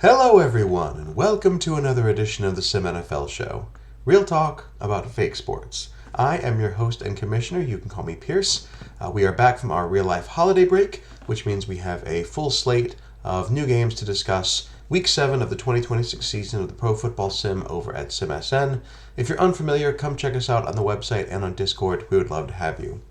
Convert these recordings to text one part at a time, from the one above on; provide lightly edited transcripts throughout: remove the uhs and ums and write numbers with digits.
Hello, everyone, and welcome to another edition of the SimNFL show. Real talk about fake sports. I am your host and commissioner. You can call me Pierce. We are back from our real-life holiday break, which means we have a full slate of new games to discuss. Week 7 of the 2026 season of the Pro Football Sim over at SimSN. If you're unfamiliar, come check us out on the website and on Discord. We would love to have you.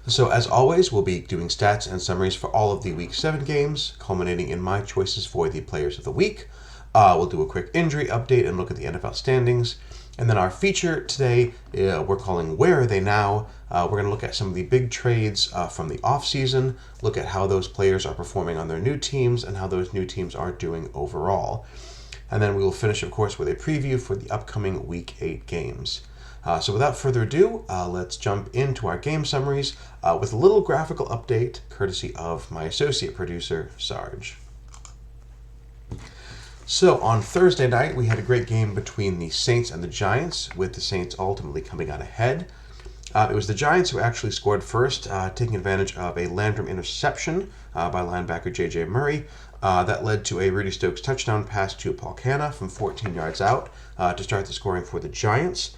So as always, we'll be doing stats and summaries for all of the Week 7 games, culminating in my choices for the players of the week. We'll do a quick injury update and look at the NFL standings. And then our feature today, we're calling Where Are They Now? We're going to look at some of the big trades from the offseason, look at how those players are performing on their new teams and how those new teams are doing overall. And then we will finish, of course, with a preview for the upcoming Week 8 games. So without further ado, let's jump into our game summaries with a little graphical update courtesy of my associate producer, Sarge. So on Thursday night, we had a great game between the Saints and the Giants, with the Saints ultimately coming out ahead. It was the Giants who actually scored first, taking advantage of a Landrum interception by linebacker J.J. Murray. That led to a Rudy Stokes touchdown pass to Paul Canna from 14 yards out to start the scoring for the Giants.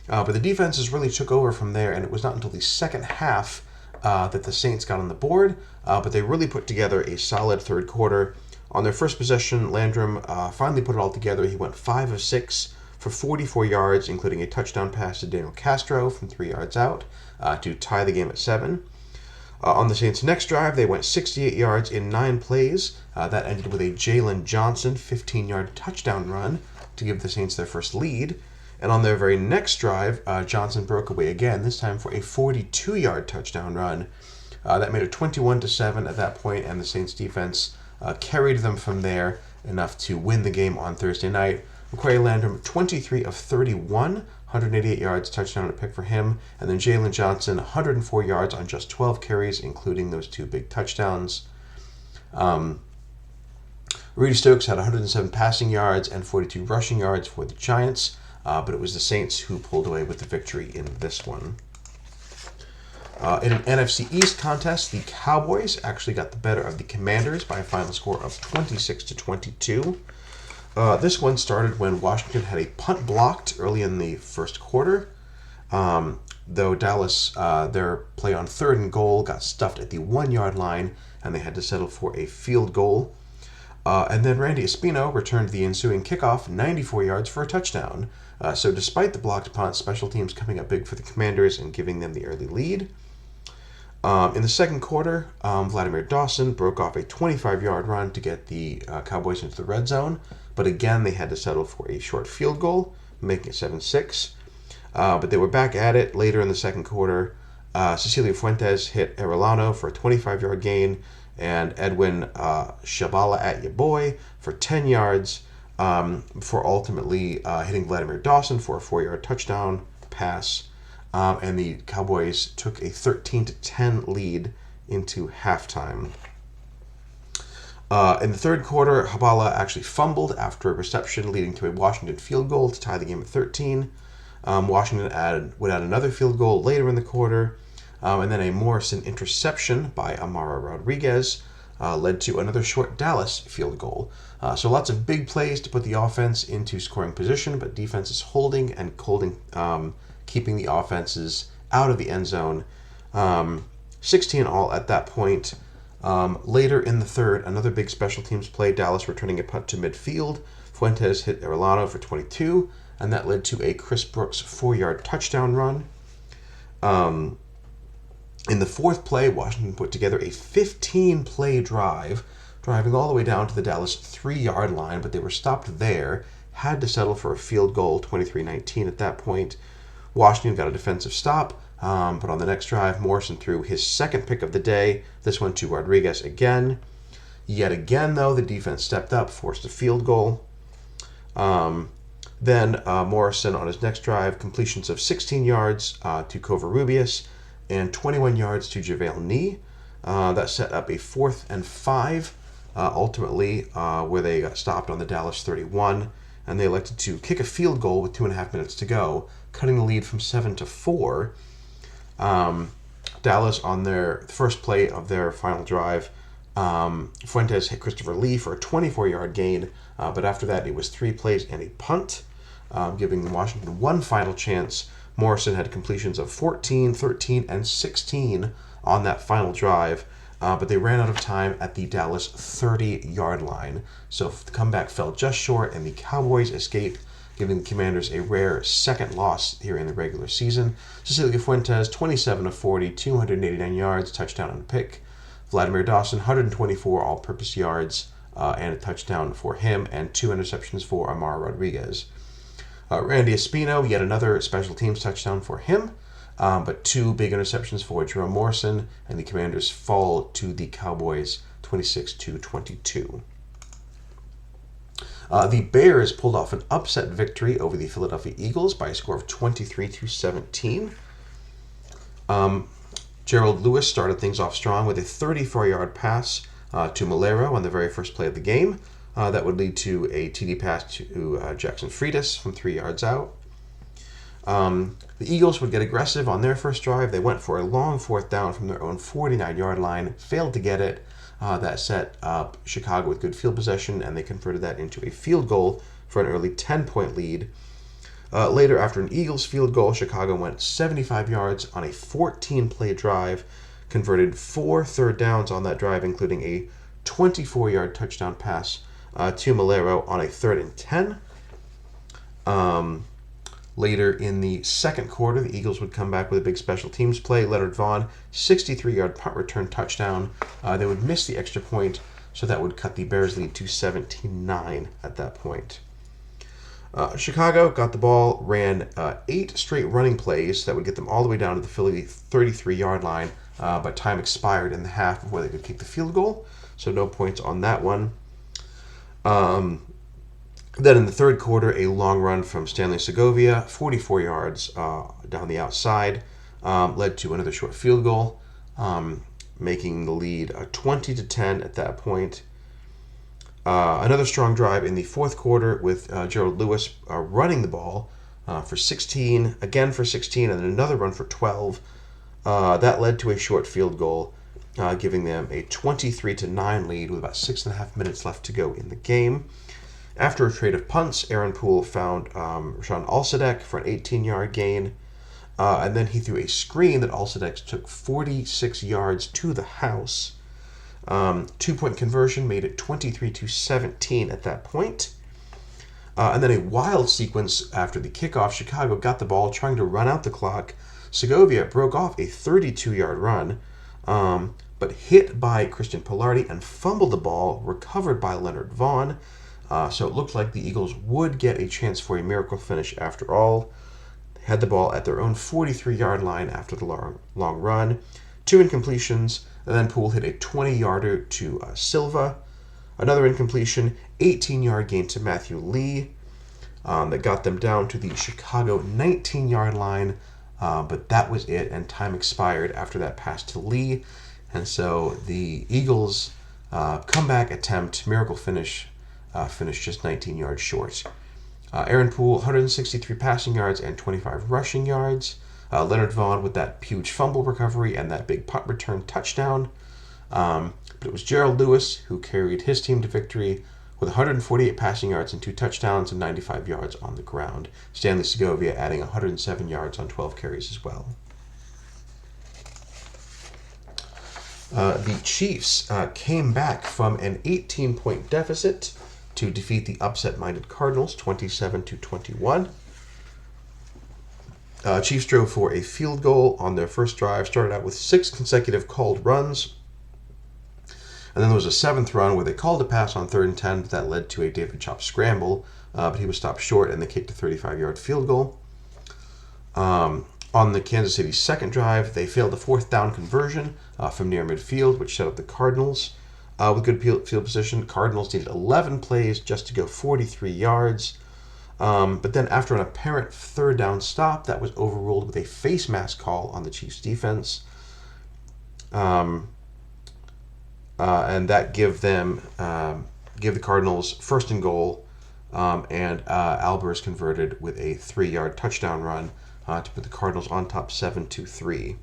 But the defenses really took over from there, and it was not until the second half that the Saints got on the board, but they really put together a solid third quarter. On their first possession, Landrum finally put it all together. He went 5 of 6 for 44 yards, including a touchdown pass to Daniel Castro from 3 yards out to tie the game at 7. On the Saints' next drive, they went 68 yards in 9 plays. That ended with a Jalen Johnson 15-yard touchdown run to give the Saints their first lead. And on their very next drive, Johnson broke away again, this time for a 42-yard touchdown run. That made it 21-7 at that point, and the Saints defense carried them from there enough to win the game on Thursday night. McQuarrie Landrum, 23 of 31, 188 yards, touchdown and a pick for him. And then Jalen Johnson, 104 yards on just 12 carries, including those 2 big touchdowns. Rudy Stokes had 107 passing yards and 42 rushing yards for the Giants. But it was the Saints who pulled away with the victory in this one. In an NFC East contest, the Cowboys actually got the better of the Commanders by a final score of 26-22. This one started when Washington had a punt blocked early in the first quarter, though Dallas, their play on 3rd and goal got stuffed at the 1-yard line, and they had to settle for a field goal. And then Randy Espino returned the ensuing kickoff 94 yards for a touchdown. So despite the blocked punt, special teams coming up big for the Commanders and giving them the early lead. In the second quarter, Vladimir Dawson broke off a 25-yard run to get the Cowboys into the red zone, but again they had to settle for a short field goal, making it 7-6. But they were back at it later in the second quarter. Cecilio Fuentes hit Arellano for a 25-yard gain, and Edwin Shabala at your boy for 10 yards, before ultimately hitting Vladimir Dawson for a 4-yard touchdown pass. And the Cowboys took a 13-10 lead into halftime. In the third quarter, Habala actually fumbled after a reception, leading to a Washington field goal to tie the game at 13. Washington would add another field goal later in the quarter. And then a Morrison interception by Amara Rodriguez led to another short Dallas field goal. So lots of big plays to put the offense into scoring position, but defense is holding, keeping the offenses out of the end zone. 16 all at that point. Later in the third, another big special teams play, Dallas returning a punt to midfield. Fuentes hit Arellano for 22, and that led to a Chris Brooks 4-yard touchdown run. In the fourth play, Washington put together a 15-play drive, driving all the way down to the Dallas 3-yard line, but they were stopped there, had to settle for a field goal, 23-19 at that point. Washington got a defensive stop, but on the next drive, Morrison threw his second pick of the day, this one to Rodriguez again. Yet again, though, the defense stepped up, forced a field goal. Then Morrison on his next drive, completions of 16 yards to Covarrubias and 21 yards to JaVale Nee. That set up a 4th and 5, ultimately, where they got stopped on the Dallas 31, and they elected to kick a field goal with 2.5 minutes to go, cutting the lead from 7-4. Dallas, on their first play of their final drive, Fuentes hit Christopher Lee for a 24-yard gain, but after that it was 3 plays and a punt, giving Washington one final chance. Morrison had completions of 14, 13, and 16 on that final drive, but they ran out of time at the Dallas 30-yard line. So the comeback fell just short, and the Cowboys escaped, giving the Commanders a rare second loss here in the regular season. Cecilio Fuentes, 27 of 40, 289 yards, touchdown and a pick. Vladimir Dawson, 124 all-purpose yards and a touchdown for him, and 2 interceptions for Amar Rodriguez. Randy Espino, yet another special teams touchdown for him, but 2 big interceptions for Jerome Morrison, and the Commanders fall to the Cowboys 26-22. The Bears pulled off an upset victory over the Philadelphia Eagles by a score of 23-17. Gerald Lewis started things off strong with a 34-yard pass to Malero on the very first play of the game. That would lead to a TD pass to Jackson Freitas from 3 yards out. The Eagles would get aggressive on their first drive. They went for a long 4th down from their own 49-yard line, failed to get it. That set up Chicago with good field possession, and they converted that into a field goal for an early 10-point lead. Later, after an Eagles field goal, Chicago went 75 yards on a 14-play drive, converted 4 third downs on that drive, including a 24-yard touchdown pass to Malero on a 3rd and 10. Later in the second quarter, the Eagles would come back with a big special teams play. Leonard Vaughn, 63-yard punt return touchdown. They would miss the extra point, so that would cut the Bears' lead to 17-9 at that point. Chicago got the ball, ran 8 straight running plays that would get them all the way down to the Philly 33-yard line, but time expired in the half before they could kick the field goal, so no points on that one. Then in the third quarter, a long run from Stanley Segovia, 44 yards down the outside, led to another short field goal, making the lead 20-10 at that point. Another strong drive in the fourth quarter with Gerald Lewis running the ball for 16, again for 16, and then another run for 12. That led to a short field goal, giving them a 23-9 lead with about 6.5 minutes left to go in the game. After a trade of punts, Aaron Poole found Rashawn Alsadek for an 18-yard gain, and then he threw a screen that Alsadek took 46 yards to the house. 2-point conversion made it 23-17 at that point. And then a wild sequence after the kickoff. Chicago got the ball, trying to run out the clock. Segovia broke off a 32-yard run, but hit by Christian Pilardi and fumbled the ball, recovered by Leonard Vaughn. So it looked like the Eagles would get a chance for a miracle finish after all. They had the ball at their own 43-yard line after the long run. 2 incompletions, and then Poole hit a 20-yarder to Silva. Another incompletion, 18-yard gain to Matthew Lee. That got them down to the Chicago 19-yard line, but that was it, and time expired after that pass to Lee. And so the Eagles' comeback attempt, miracle finish, finished just 19 yards short. Aaron Poole, 163 passing yards and 25 rushing yards. Leonard Vaughn with that huge fumble recovery and that big punt return touchdown. But it was Gerald Lewis who carried his team to victory with 148 passing yards and 2 touchdowns and 95 yards on the ground. Stanley Segovia adding 107 yards on 12 carries as well. The Chiefs came back from an 18-point deficit to defeat the upset-minded Cardinals 27-21. Chiefs drove for a field goal on their first drive, started out with 6 consecutive called runs, and then there was a 7th run where they called a pass on 3rd and 10, but that led to a David Chop scramble, but he was stopped short and they kicked a 35-yard field goal. On the Kansas City second drive, they failed a 4th down conversion from near midfield, which set up the Cardinals with good field position. Cardinals needed 11 plays just to go 43 yards. But then after an apparent 3rd down stop, that was overruled with a face mask call on the Chiefs' defense. And that give the Cardinals 1st and goal, and Albers converted with a 3-yard touchdown run to put the Cardinals on top 7-3.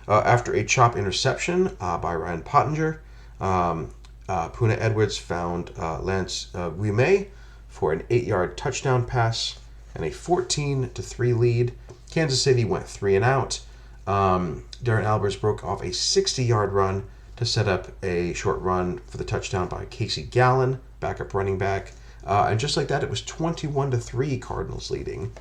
After a chop interception by Ryan Pottinger, Puna Edwards found Lance Guimay for an 8-yard touchdown pass and a 14-3 lead. Kansas City went 3 and out. Darren Albers broke off a 60-yard run to set up a short run for the touchdown by Casey Gallen, backup running back. And just like that, it was 21-3 Cardinals leading.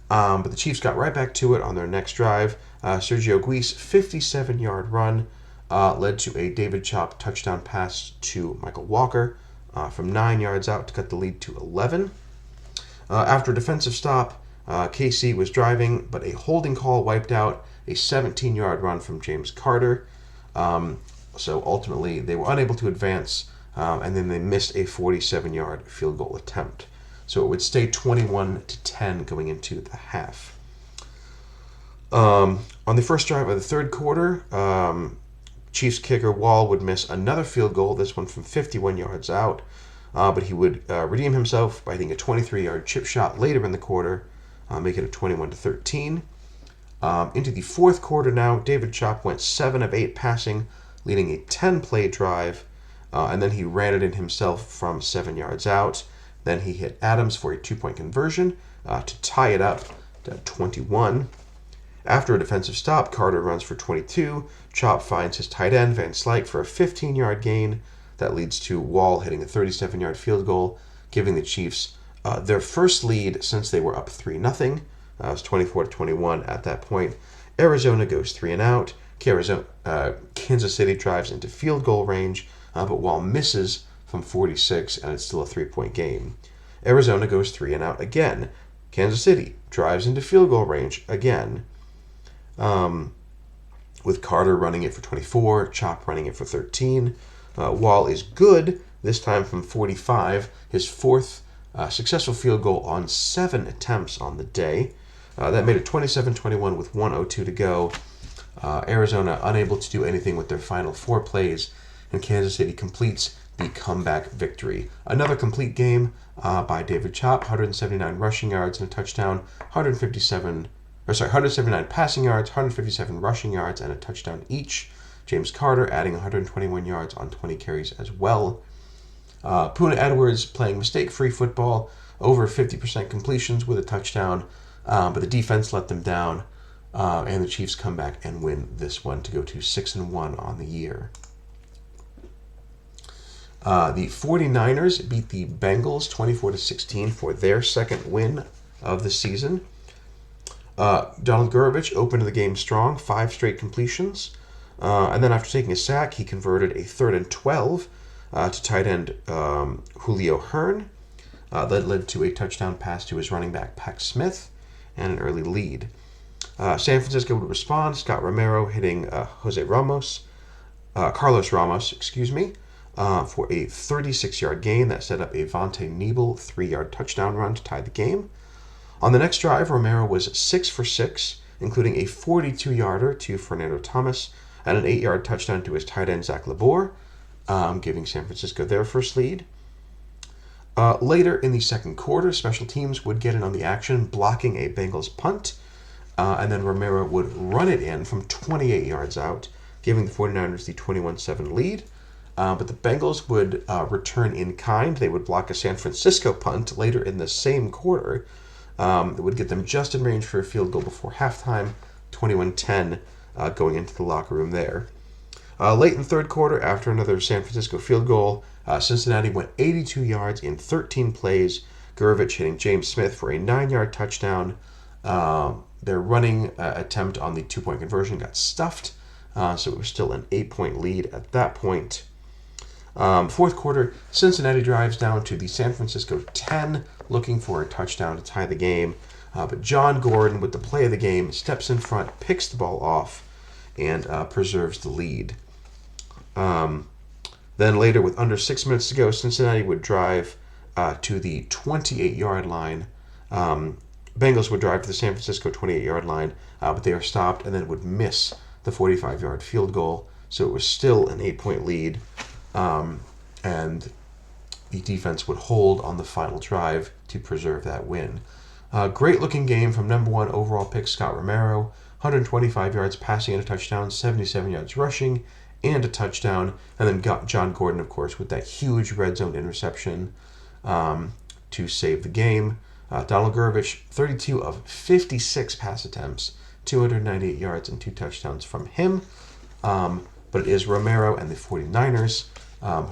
But the Chiefs got right back to it on their next drive. Sergio Gui's 57-yard run led to a David Chop touchdown pass to Michael Walker from 9 yards out to cut the lead to 11. After a defensive stop, KC was driving, but a holding call wiped out a 17-yard run from James Carter. So ultimately, they were unable to advance, and then they missed a 47-yard field goal attempt. So it would stay 21-10 going into the half. On the first drive of the third quarter, Chiefs kicker Wall would miss another field goal, this one from 51 yards out, but he would redeem himself by hitting a 23-yard chip shot later in the quarter, make it a 21-13. Into the fourth quarter now, David Chop went 7 of 8 passing, leading a 10-play drive, and then he ran it in himself from 7 yards out. Then he hit Adams for a 2-point conversion to tie it up to 21. After a defensive stop, Carter runs for 22. Chop finds his tight end, Van Slyke, for a 15-yard gain. That leads to Wall hitting a 37-yard field goal, giving the Chiefs their first lead since they were up 3-0. It was 24-21 at that point. Arizona goes 3 and out. Kansas City drives into field goal range, but Wall misses from 46, and it's still a 3-point game. Arizona goes 3 and out again. Kansas City drives into field goal range again, with Carter running it for 24, Chop running it for 13. Wall is good, this time from 45, his fourth successful field goal on 7 attempts on the day. That made it 27-21 with 1:02 to go. Arizona unable to do anything with their final 4 plays, and Kansas City completes the comeback victory. Another complete game by David Chop, 179 rushing yards and a touchdown, 179 passing yards, 157 rushing yards, and a touchdown each. James Carter adding 121 yards on 20 carries as well. Puna Edwards playing mistake-free football, over 50% completions with a touchdown, but the defense let them down, and the Chiefs come back and win this one to go to 6-1 on the year. The 49ers beat the Bengals 24-16 for their second win of the season. Donald Gurovich opened the game strong, 5 straight completions. And then after taking a sack, he converted a 3rd and 12 to tight end Julio Hearn. That led to a touchdown pass to his running back, Pack Smith, and an early lead. San Francisco would respond, Scott Romero hitting Carlos Ramos, for a 36-yard gain that set up a Vontae Nebel 3-yard touchdown run to tie the game. On the next drive, Romero was 6 for 6, including a 42-yarder to Fernando Thomas and an 8-yard touchdown to his tight end, Zach Labor, giving San Francisco their first lead. Later in the second quarter, special teams would get in on the action, blocking a Bengals punt, and then Romero would run it in from 28 yards out, giving the 49ers the 21-7 lead. But the Bengals would return in kind. They would block a San Francisco punt later in the same quarter. That would get them just in range for a field goal before halftime, 21-10, going into the locker room there. Late in the third quarter, after another San Francisco field goal, Cincinnati went 82 yards in 13 plays, Gurovich hitting James Smith for a 9-yard touchdown. Their running attempt on the 2-point conversion got stuffed, so it was still an 8-point lead at that point. Fourth quarter, Cincinnati drives down to the San Francisco 10, looking for a touchdown to tie the game. But John Gordon, with the play of the game, steps in front, picks the ball off, and preserves the lead. Then later, with under 6 minutes to go, Cincinnati would drive to the 28-yard line. Bengals would drive to the San Francisco 28-yard line, but they are stopped and then would miss the 45-yard field goal. So it was still an 8-point lead, and the defense would hold on the final drive to preserve that win. Great-looking game from number 1 overall pick Scott Romero, 125 yards passing and a touchdown, 77 yards rushing, and a touchdown. And then got John Gordon, of course, with that huge red zone interception to save the game. Donald Gurvich, 32 of 56 pass attempts, 298 yards and 2 touchdowns from him. But it is Romero and the 49ers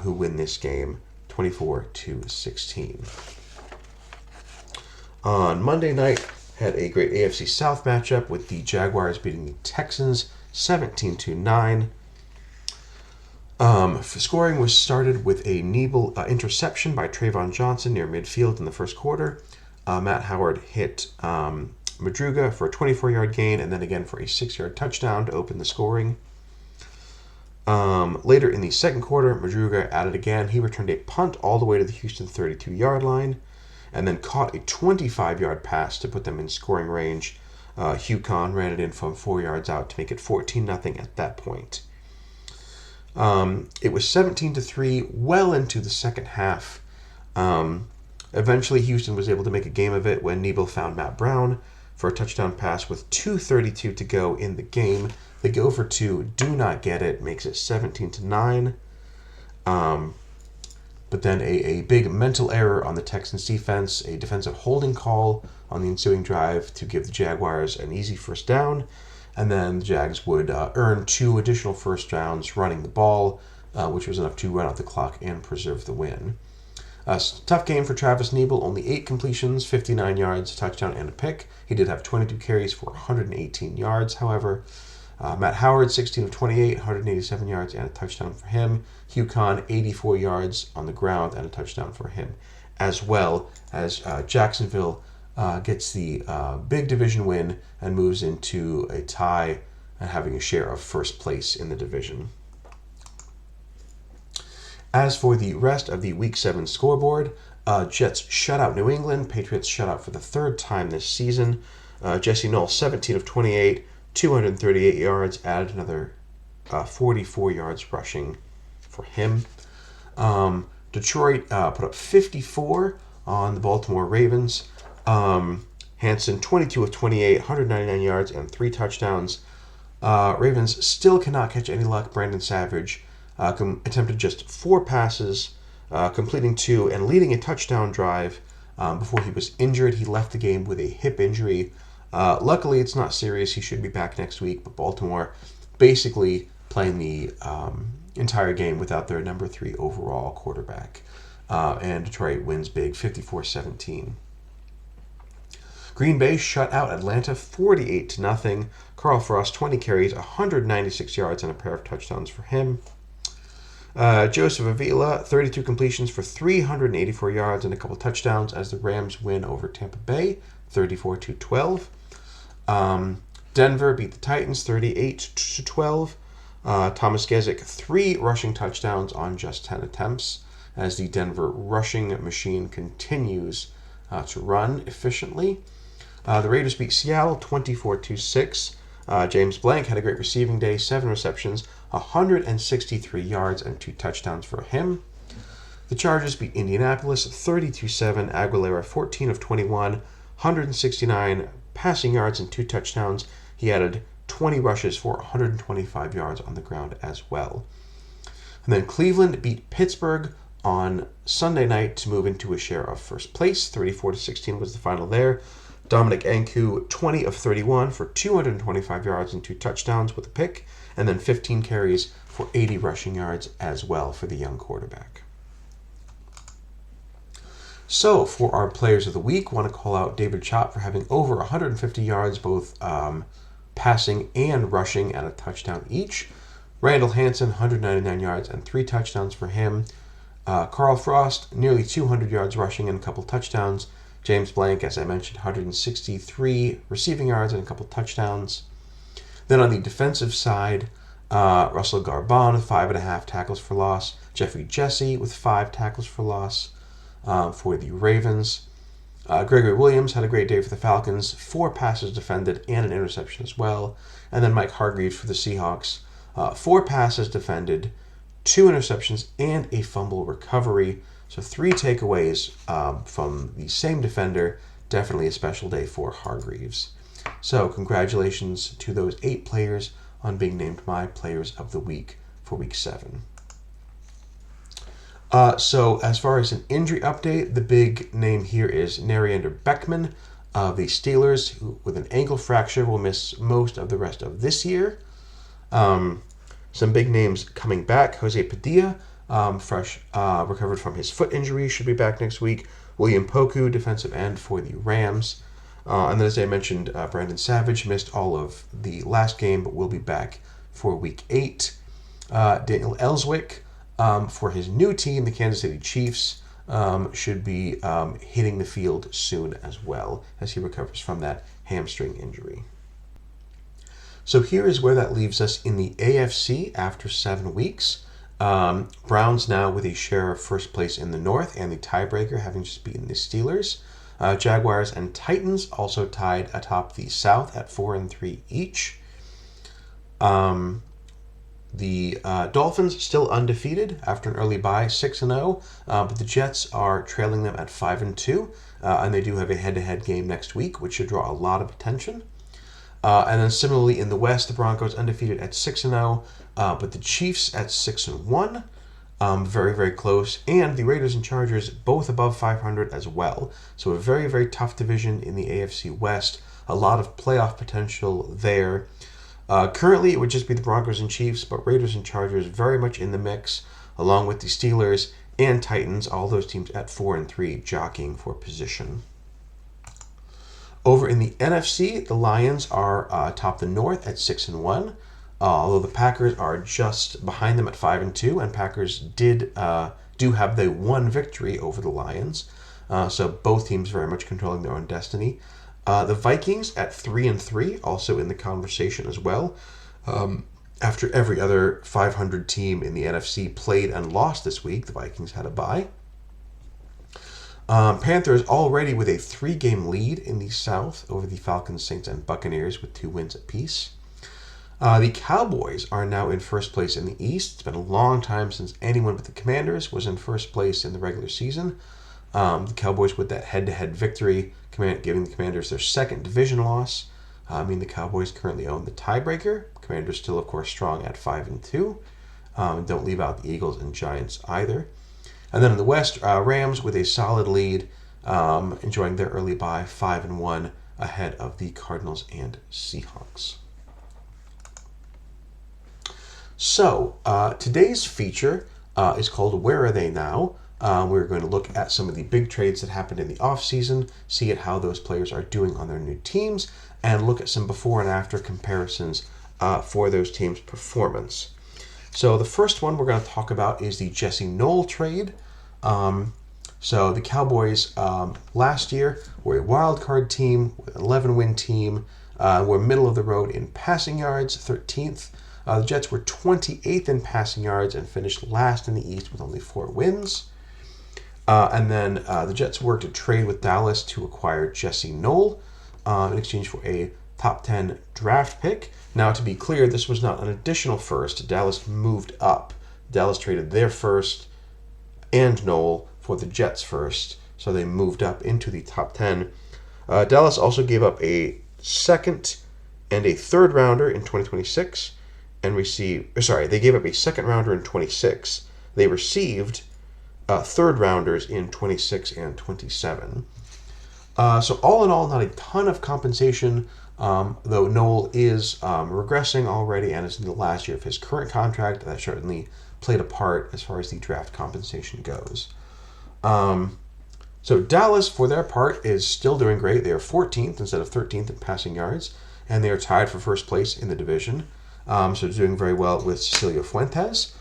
who win this game 24-16. On Monday night, had a great AFC South matchup with the Jaguars beating the Texans 17-9. Scoring was started with a Nebel interception by Trayvon Johnson near midfield in the first quarter. Matt Howard hit Madruga for a 24-yard gain and then again for a 6-yard touchdown to open the scoring. Later in the second quarter, Madruga added again. He returned a punt all the way to the Houston 32-yard line and then caught a 25-yard pass to put them in scoring range. Hugh Kahn ran it in from 4 yards out to make it 14-0 at that point. It was 17-3 well into the second half. Eventually, Houston was able to make a game of it when Nebel found Matt Brown for a touchdown pass with 2:32 to go in the game. They go for 2, do not get it, makes it 17-9. But then a big mental error on the Texans defense, a defensive holding call on the ensuing drive to give the Jaguars an easy first down. And then the Jags would earn 2 additional first downs running the ball, which was enough to run out the clock and preserve the win. Tough game for Travis Nebel, only 8 completions, 59 yards, a touchdown, and a pick. He did have 22 carries for 118 yards, however. Matt Howard, 16 of 28, 187 yards, and a touchdown for him. Hugh Kahn, 84 yards on the ground, and a touchdown for him, as well as Jacksonville gets the big division win and moves into a tie and having a share of first place in the division. As for the rest of the Week 7 scoreboard, Jets shut out New England. Patriots shut out for the 3rd time this season. Jesse Knoll, 17 of 28, 238 yards, added another 44 yards rushing for him. Detroit put up 54 on the Baltimore Ravens. Hanson, 22 of 28, 199 yards, and 3 touchdowns. Ravens still cannot catch any luck. Brandon Savage attempted just 4 passes, completing 2 and leading a touchdown drive before he was injured. He left the game with a hip injury. Luckily, it's not serious. He should be back next week, but Baltimore basically playing the entire game without their number 3 overall quarterback. And Detroit wins big, 54-17. Green Bay shut out Atlanta 48-0. Carl Frost, 20 carries, 196 yards, and a pair of touchdowns for him. Joseph Avila, 32 completions for 384 yards and a couple touchdowns as the Rams win over Tampa Bay, 34-12. Denver beat the Titans 38-12. Thomas Gezik, 3 rushing touchdowns on just 10 attempts as the Denver rushing machine continues to run efficiently. The Raiders beat Seattle 24-6. James Blank had a great receiving day, 7 receptions, 163 yards, and 2 touchdowns for him. The Chargers beat Indianapolis 32-7. Aguilera, 14 of 21, 169 passing yards and 2 touchdowns. He added 20 rushes for 125 yards on the ground as well. And then Cleveland beat Pittsburgh on Sunday night to move into a share of first place. 34-16 was the final there. Dominic Anku, 20 of 31 for 225 yards and 2 touchdowns with a pick, and then 15 carries for 80 rushing yards as well for the young quarterback. So, for our players of the week, I want to call out David Chop for having over 150 yards, both passing and rushing, and a touchdown each. Randall Hansen, 199 yards and 3 touchdowns for him. Carl Frost, nearly 200 yards rushing and a couple touchdowns. James Blank, as I mentioned, 163 receiving yards and a couple touchdowns. Then on the defensive side, Russell Garbon with 5.5 tackles for loss. Jeffrey Jesse with 5 tackles for loss for the Ravens. Gregory Williams had a great day for the Falcons. 4 passes defended and an interception as well. And then Mike Hargreaves for the Seahawks. 4 passes defended, 2 interceptions, and a fumble recovery. So 3 takeaways from the same defender. Definitely a special day for Hargreaves. So congratulations to those 8 players on being named my Players of the Week for Week 7. So as far as an injury update, the big name here is Nariander Beckman of the Steelers, who with an ankle fracture will miss most of the rest of this year. Some big names coming back. Jose Padilla, recovered from his foot injury, should be back next week. William Poku, defensive end for the Rams. And then, as I mentioned, Brandon Savage missed all of the last game, but will be back for Week 8. Daniel Ellswick, for his new team, the Kansas City Chiefs, should be hitting the field soon as well as he recovers from that hamstring injury. So here is where that leaves us in the AFC after 7 weeks. Browns now with a share of first place in the North and the tiebreaker having just beaten the Steelers. Jaguars and Titans also tied atop the South at 4-3 each. The Dolphins still undefeated after an early bye, 6-0, but the Jets are trailing them at 5-2, and they do have a head-to-head game next week, which should draw a lot of attention. And then similarly in the West, the Broncos undefeated at 6-0, but the Chiefs at 6-1, very, very close, and the Raiders and Chargers both above 500 as well. So a very, very tough division in the AFC West, a lot of playoff potential there. Currently, it would just be the Broncos and Chiefs, but Raiders and Chargers very much in the mix, along with the Steelers and Titans, all those teams at 4-3, jockeying for position. Over in the NFC, the Lions are atop the North at 6-1, although the Packers are just behind them at 5-2, and Packers do have the one victory over the Lions, so both teams very much controlling their own destiny. The Vikings at 3-3, also in the conversation as well. After every other 500 team in the NFC played and lost this week, the Vikings had a bye. Panthers already with a 3-game lead in the South over the Falcons, Saints, and Buccaneers with 2 wins apiece. The Cowboys are now in first place in the East. It's been a long time since anyone but the Commanders was in first place in the regular season. The Cowboys with that head-to-head victory, giving the Commanders their second division loss. The Cowboys currently own the tiebreaker. Commanders still, of course, strong at 5-2. Don't leave out the Eagles and Giants either. And then in the West, Rams with a solid lead, enjoying their early bye, 5-1, ahead of the Cardinals and Seahawks. So today's feature is called Where Are They Now? We're going to look at some of the big trades that happened in the offseason, see at how those players are doing on their new teams, and look at some before and after comparisons for those teams' performance. So the first one we're going to talk about is the Jesse Knoll trade. So the Cowboys last year were a wild card team, with an 11-win team, were middle of the road in passing yards, 13th. The Jets were 28th in passing yards and finished last in the East with only 4 wins. And then the Jets worked a trade with Dallas to acquire Jesse Knoll in exchange for a top 10 draft pick. Now, to be clear, this was not an additional first. Dallas moved up. Dallas traded their first and Knoll for the Jets first, so they moved up into the top 10. Dallas also gave up a second and a third rounder in 2026 and they gave up a second rounder in 26. They received third rounders in 26 and 27. So all in all, not a ton of compensation, though Knoll is regressing already and is in the last year of his current contract. That certainly played a part as far as the draft compensation goes. So Dallas, for their part, is still doing great. They are 14th instead of 13th in passing yards, and they are tied for first place in the division. So doing very well with Cecilio Fuentes.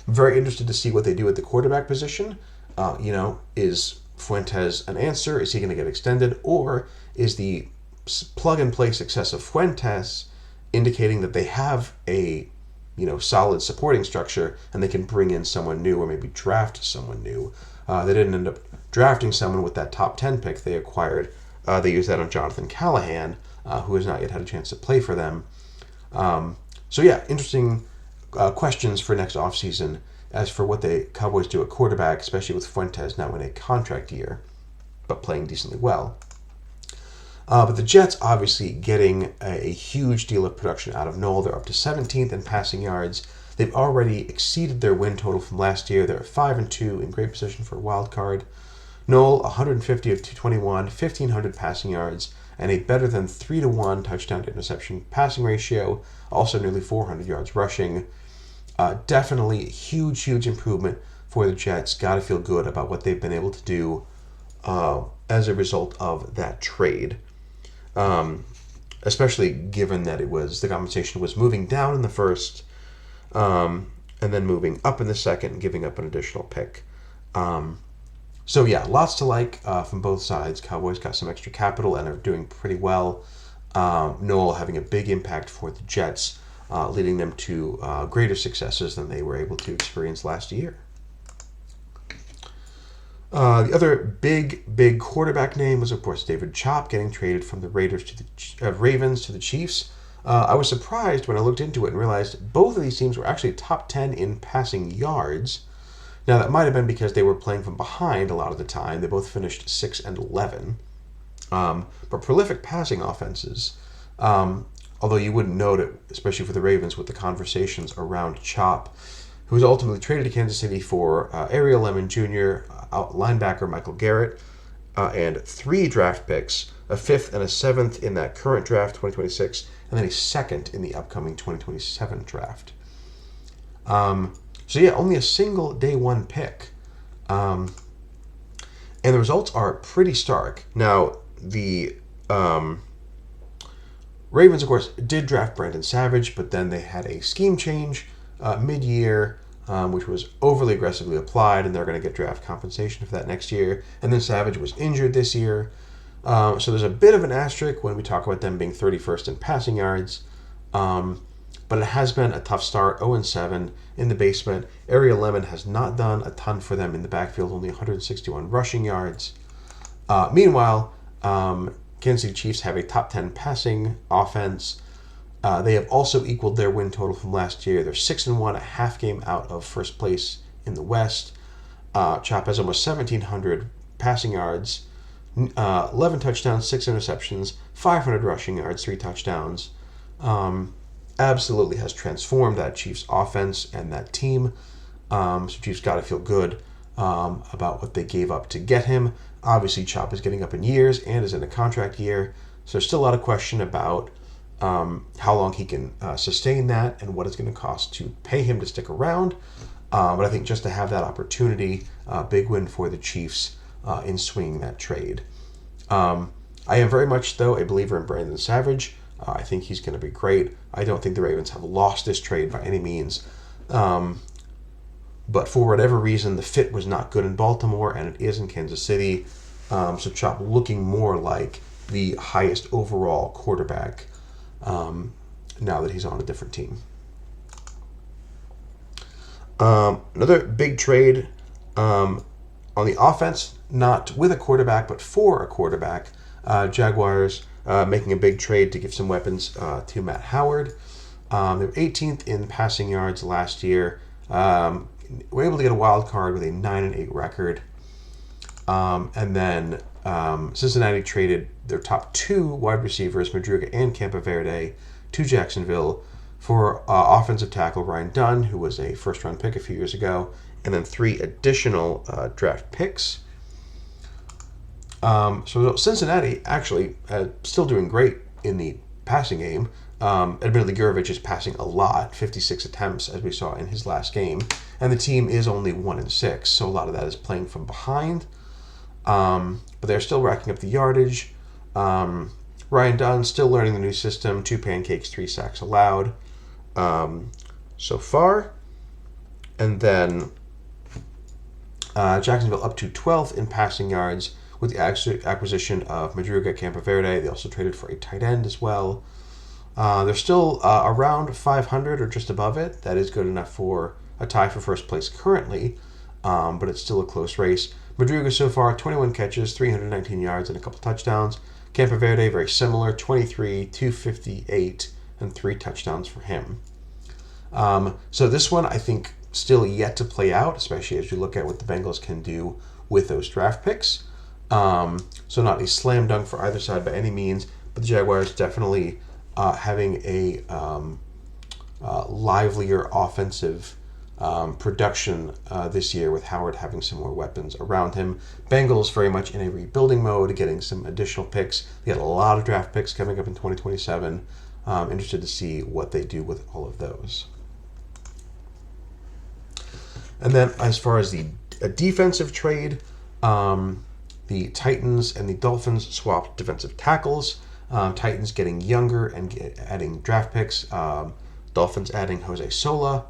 Very interested to see what they do at the quarterback position. Is Fuentes an answer? Is he going to get extended? Or is the plug-and-play success of Fuentes indicating that they have a solid supporting structure and they can bring in someone new or maybe draft someone new? They didn't end up drafting someone with that top 10 pick they acquired. They used that on Jonathan Callahan, who has not yet had a chance to play for them. Interesting questions for next offseason as for what the Cowboys do at quarterback, especially with Fuentes now in a contract year, but playing decently well. But the Jets obviously getting a huge deal of production out of Knoll. They're up to 17th in passing yards. They've already exceeded their win total from last year. They're 5-2, in great position for a wild card. Noel, 150 of 221, 1,500 passing yards, and a better than 3-1 touchdown to interception passing ratio. Also nearly 400 yards rushing. Definitely a huge, huge improvement for the Jets. Got to feel good about what they've been able to do as a result of that trade. Especially given that the compensation was moving down in the first, and then moving up in the second, and giving up an additional pick. So yeah, lots to like from both sides. Cowboys got some extra capital and are doing pretty well. Noel having a big impact for the Jets, leading them to greater successes than they were able to experience last year. The other big quarterback name was, of course, David Chop, getting traded from the Ravens to the Chiefs. I was surprised when I looked into it and realized both of these teams were actually top 10 in passing yards. Now, that might have been because they were playing from behind a lot of the time. They both finished 6-11. But prolific passing offenses, although you wouldn't note it, especially for the Ravens, with the conversations around Chop, who was ultimately traded to Kansas City for Ariel Lemon Jr., linebacker Michael Garrett, and 3 draft picks, a 5th and a 7th in that current draft, 2026, and then a 2nd in the upcoming 2027 draft. So yeah, only a single day 1 pick. And the results are pretty stark. Now, the Ravens, of course, did draft Brandon Savage, but then they had a scheme change mid-year, which was overly aggressively applied, and they're going to get draft compensation for that next year. And then Savage was injured this year. So there's a bit of an asterisk when we talk about them being 31st in passing yards. But it has been a tough start, 0-7 in the basement. Ariel Lemon has not done a ton for them in the backfield, only 161 rushing yards. Meanwhile, Kansas City Chiefs have a top 10 passing offense. They have also equaled their win total from last year. They're 6-1, a half game out of first place in the West. Chop has almost 1,700 passing yards, 11 touchdowns, 6 interceptions, 500 rushing yards, 3 touchdowns. Absolutely has transformed that Chiefs offense and that team. So Chiefs got to feel good about what they gave up to get him. Obviously, Chop is getting up in years and is in a contract year. So there's still a lot of question about how long he can sustain that and what it's going to cost to pay him to stick around. But I think just to have that opportunity, big win for the Chiefs in swinging that trade. I am very much, though, a believer in Brandon Savage. I think he's going to be great. I don't think the Ravens have lost this trade by any means. But for whatever reason, the fit was not good in Baltimore, and it is in Kansas City. So Chop looking more like the highest overall quarterback now that he's on a different team. Another big trade on the offense, not with a quarterback, but for a quarterback. Jaguars making a big trade to give some weapons to Matt Howard. They were 18th in passing yards last year. Were able to get a wild card with a 9-8 record. And then Cincinnati traded their top 2 wide receivers, Madruga and Campaverde, to Jacksonville for offensive tackle Ryan Dunn, who was a first-round pick a few years ago, and then 3 additional draft picks. So Cincinnati actually still doing great in the passing game. Admittedly, Gurovich is passing a lot, 56 attempts, as we saw in his last game. And the team is only 1-6, so a lot of that is playing from behind. But they're still racking up the yardage. Ryan Dunn still learning the new system, 2 pancakes, 3 sacks allowed so far. And then Jacksonville up to 12th in passing yards with the acquisition of Madruga Campaverde. They also traded for a tight end as well. They're still around 500 or just above it. That is good enough for a tie for first place currently, but it's still a close race. Madruga so far, 21 catches, 319 yards, and a couple touchdowns. Campaverde, very similar, 23, 258, and 3 touchdowns for him. So this one, I think, still yet to play out, especially as you look at what the Bengals can do with those draft picks. So not a slam dunk for either side by any means, but the Jaguars definitely having a livelier offensive production this year, with Howard having some more weapons around him. Bengals very much in a rebuilding mode, getting some additional picks. They got a lot of draft picks coming up in 2027. Interested to see what they do with all of those. And then as far as the defensive trade, the Titans and the Dolphins swapped defensive tackles. Titans getting younger and adding draft picks. Dolphins adding Jose Sola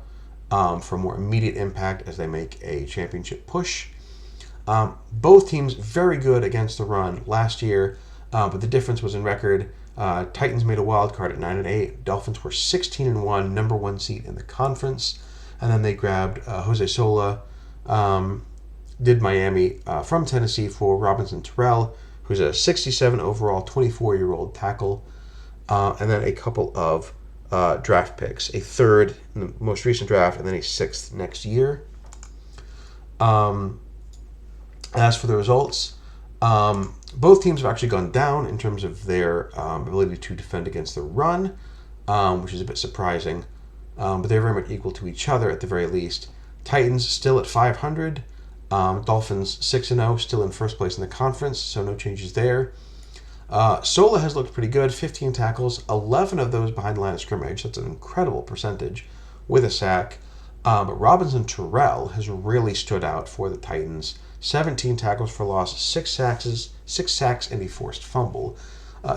for more immediate impact as they make a championship push. Both teams very good against the run last year, but the difference was in record. Titans made a wild card at 9-8. Dolphins were 16-1, number one seed in the conference. And then they grabbed Jose Sola, did Miami from Tennessee for Robinson Terrell, who's a 67 overall, 24-year-old tackle, and then a couple of draft picks, a third in the most recent draft, and then a sixth next year. As for the results, both teams have actually gone down in terms of their ability to defend against the run, which is a bit surprising. But they're very much equal to each other at the very least. Titans still at 500. Dolphins 6-0, still in first place in the conference, so no changes there. Sola has looked pretty good, 15 tackles, 11 of those behind the line of scrimmage. That's an incredible percentage with a sack. But Robinson Terrell has really stood out for the Titans. 17 tackles for loss, 6 sacks, and a forced fumble.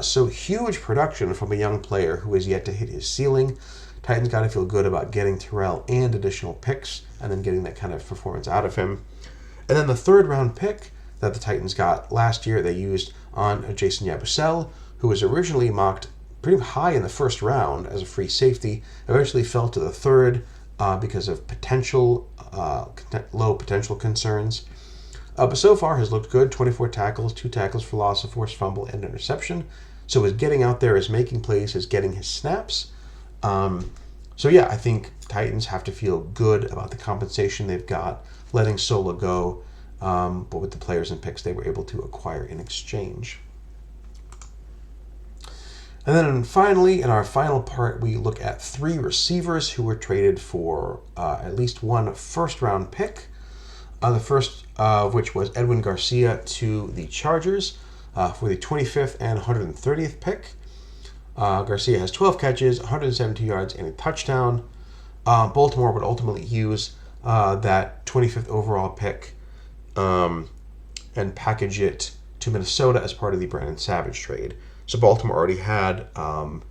So huge production from a young player who has yet to hit his ceiling. Titans got to feel good about getting Terrell and additional picks and then getting that kind of performance out of him. And then the third round pick that the Titans got last year, they used on Jason Yabusele, who was originally mocked pretty high in the first round as a free safety, eventually fell to the third because of low potential concerns. But so far has looked good, 24 tackles, 2 tackles for loss, a forced fumble, and interception. So his getting out there, his making plays, his getting his snaps. So yeah, I think Titans have to feel good about the compensation they've got, letting Sola go, but with the players and picks they were able to acquire in exchange. And then finally, in our final part, we look at 3 receivers who were traded for at least one first-round pick. The first of which was Edwin Garcia to the Chargers for the 25th and 130th pick. Garcia has 12 catches, 172 yards, and a touchdown. Baltimore would ultimately use that 25th overall pick and package it to Minnesota as part of the Brandon Savage trade. So Baltimore already had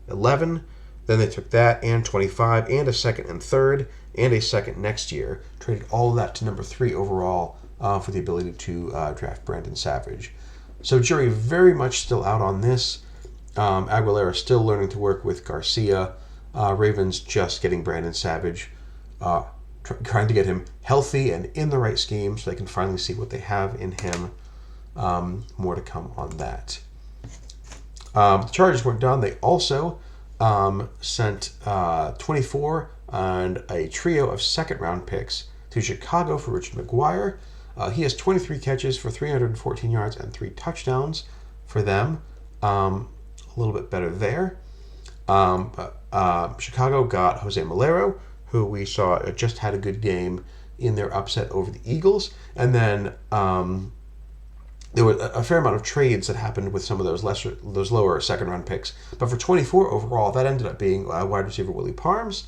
11. Then they took that and 25 and a second and third and a second next year. Traded all of that to number 3 overall for the ability to draft Brandon Savage. So jury very much still out on this. Aguilera still learning to work with Garcia. Ravens just getting Brandon Savage, trying to get him healthy and in the right scheme so they can finally see what they have in him. More to come on that. The Chargers weren't done. They also sent 24 and a trio of second-round picks to Chicago for Richard McGuire. He has 23 catches for 314 yards and 3 touchdowns for them. A little bit better there. Chicago got Jose Malero, who we saw just had a good game in their upset over the Eagles. And then there were a fair amount of trades that happened with some of those lower second-round picks. But for 24 overall, that ended up being wide receiver Willie Parms,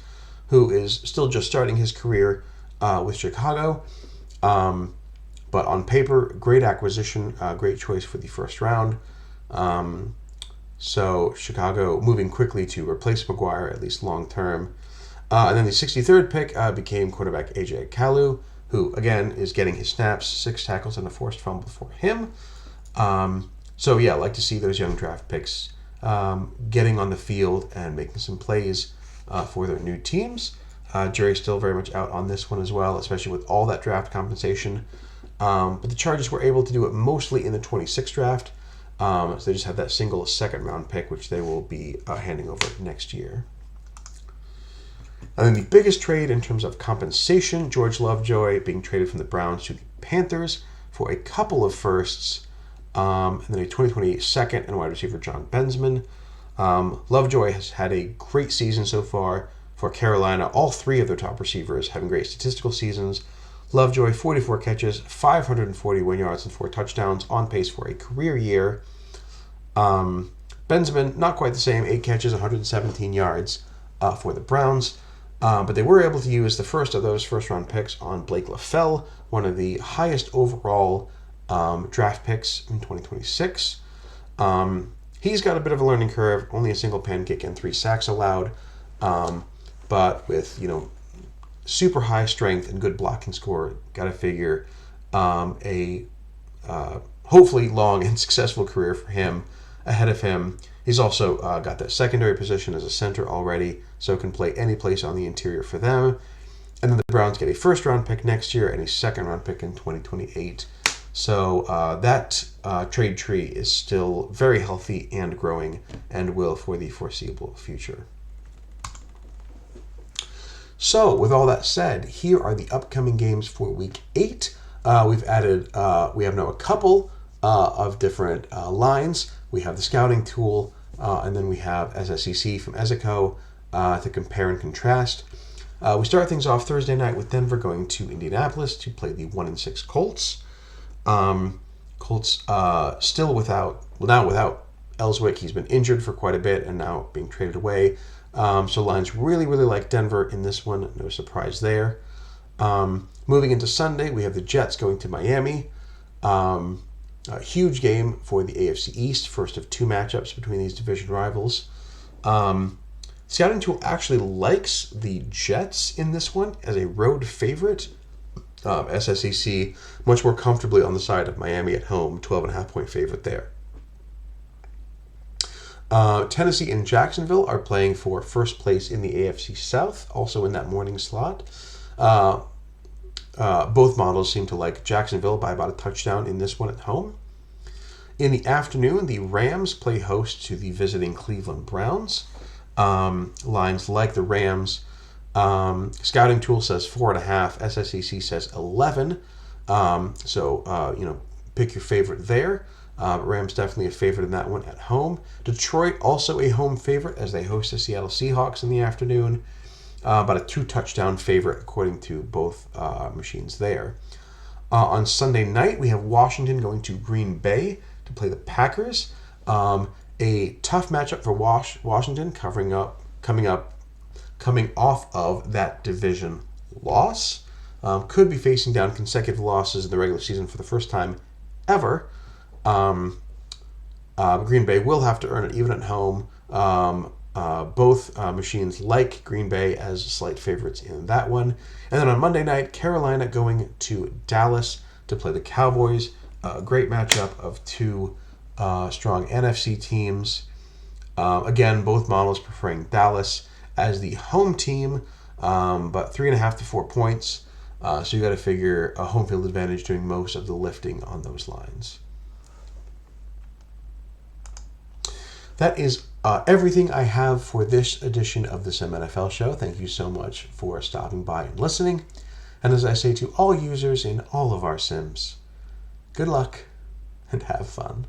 who is still just starting his career with Chicago. But on paper, great acquisition, great choice for the first round. So Chicago moving quickly to replace McGuire, at least long term. And then the 63rd pick became quarterback AJ Kalu, who, again, is getting his snaps, 6 tackles and a forced fumble for him. So, yeah, I like to see those young draft picks getting on the field and making some plays for their new teams. Jury's still very much out on this one as well, especially with all that draft compensation. But the Chargers were able to do it mostly in the 26th draft. So they just have that single second-round pick, which they will be handing over next year. And then the biggest trade in terms of compensation, George Lovejoy being traded from the Browns to the Panthers for a couple of firsts, and then a 2028 second and wide receiver John Bensman. Lovejoy has had a great season so far, For Carolina, all three of their top receivers having great statistical seasons. Lovejoy, 44 catches, 541 yards, and 4 touchdowns, on pace for a career year. Benjamin, not quite the same, 8 catches, 117 yards for the Browns. But they were able to use the first of those first-round picks on Blake LaFell, one of the highest overall draft picks in 2026. He's got a bit of a learning curve, only a single pancake and 3 sacks allowed. But with, super high strength and good blocking score, got to figure a hopefully long and successful career for him ahead of him. He's also got that secondary position as a center already, so can play any place on the interior for them. And then the Browns get a first-round pick next year and a second-round pick in 2028. So that trade tree is still very healthy and growing, and will for the foreseeable future. So, with all that said, here are the upcoming games for Week 8. We have now a couple of different lines. We have the scouting tool, and then we have SSEC from Ezico to compare and contrast. We start things off Thursday night with Denver going to Indianapolis to play the 1-6 Colts. Colts still without Ellswick. He's been injured for quite a bit and now being traded away. So Lions really like Denver in this one. No surprise there. Moving into Sunday, we have the Jets going to Miami. A huge game for the AFC East, first of 2 matchups between these division rivals. Scouting Tool actually likes the Jets in this one as a road favorite. SSEC much more comfortably on the side of Miami at home, 12.5-point favorite there. Tennessee and Jacksonville are playing for first place in the AFC South, also in that morning slot. Both models seem to like Jacksonville by about a touchdown in this one at home. In the afternoon, the Rams play host to the visiting Cleveland Browns. Lines like the Rams. Scouting Tool says 4.5. SSEC says 11. So pick your favorite there. Rams definitely a favorite in that one at home. Detroit also a home favorite as they host the Seattle Seahawks in the afternoon. About a 2-touchdown favorite according to both machines there. On Sunday night, we have Washington going to Green Bay to play the Packers. A tough matchup for Washington coming off of that division loss. Could be facing down consecutive losses in the regular season for the first time ever. Green Bay will have to earn it even at home. Both machines like Green Bay as slight favorites in that one. And then on Monday night, Carolina going to Dallas to play the Cowboys. A great matchup of 2 strong NFC teams. Again, both models preferring Dallas as the home team, but 3.5 to 4 points. So you got to figure a home field advantage doing most of the lifting on those lines. That is everything I have for this edition of the SimNFL show. Thank you so much for stopping by and listening. And as I say to all users in all of our sims, good luck and have fun.